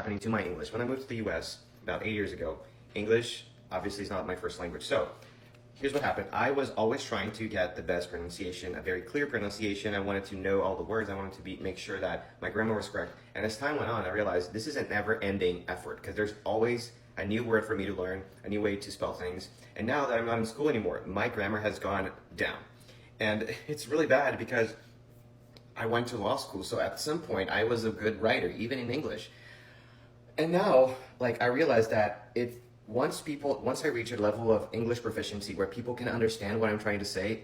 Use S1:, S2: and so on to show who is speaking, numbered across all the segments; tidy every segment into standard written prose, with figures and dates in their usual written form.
S1: happening to my English. When I moved to the US about 8 years ago, English obviously is not my first language. So here's what happened. I was always trying to get the best pronunciation, a very clear pronunciation. I wanted to know all the words. I wanted to make sure that my grammar was correct. And as time went on, I realized this is a never-ending effort because there's always a new word for me to learn, a new way to spell things. And now that I'm not in school anymore, my grammar has gone down. And it's really bad because I went to law school, so at some point I was a good writer, even in English. And now, I realized that once I reach a level of English proficiency where people can understand what I'm trying to say,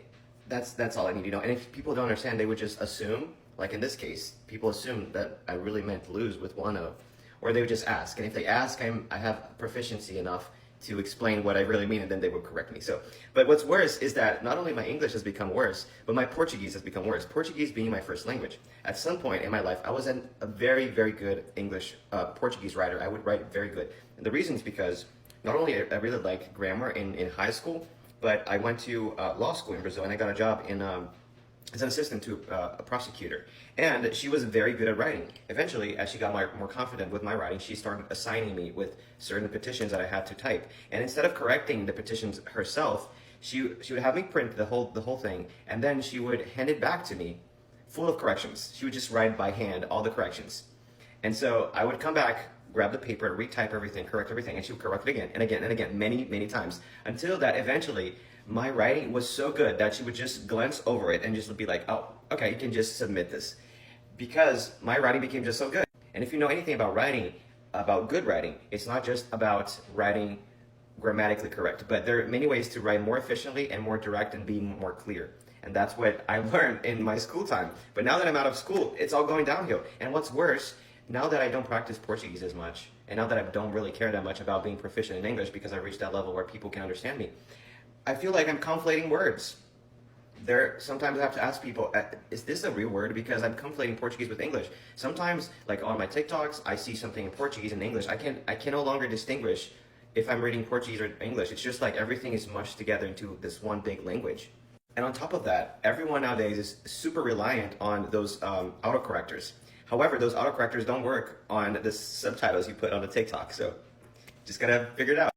S1: that's all I need to know. And if people don't understand, they would just assume, like in this case, people assume that I really meant lose with one of, or they would just ask. And if they ask, I have proficiency enough to explain what I really mean, and then they would correct me. But what's worse is that not only my English has become worse, but my Portuguese has become worse. Portuguese being my first language. At some point in my life, I was a very, very good Portuguese writer. I would write very good. And the reason is because not only I really liked grammar in high school, but I went to law school in Brazil, and I got a job as an assistant to a prosecutor. And she was very good at writing. Eventually, as she got more confident with my writing, she started assigning me with certain petitions that I had to type. And instead of correcting the petitions herself, she would have me print the whole thing, and then she would hand it back to me full of corrections. She would just write by hand all the corrections. And so I would come back, grab the paper, retype everything, correct everything, and she would correct it again and again and again, many, many times, until that eventually my writing was so good that she would just glance over it and just be like, oh, okay, you can just submit this. Because my writing became just so good. And if you know anything about writing, about good writing, it's not just about writing grammatically correct, but there are many ways to write more efficiently and more direct and be more clear. And that's what I learned in my school time. But now that I'm out of school, it's all going downhill. And what's worse, now that I don't practice Portuguese as much, and now that I don't really care that much about being proficient in English because I reached that level where people can understand me, I feel like I'm conflating words. Sometimes I have to ask people, is this a real word? Because I'm conflating Portuguese with English. Sometimes, like on my TikToks, I see something in Portuguese and English. I can no longer distinguish if I'm reading Portuguese or English. It's just like everything is mushed together into this one big language. And on top of that, everyone nowadays is super reliant on those autocorrectors. However, those autocorrectors don't work on the subtitles you put on the TikTok. So just gotta figure it out.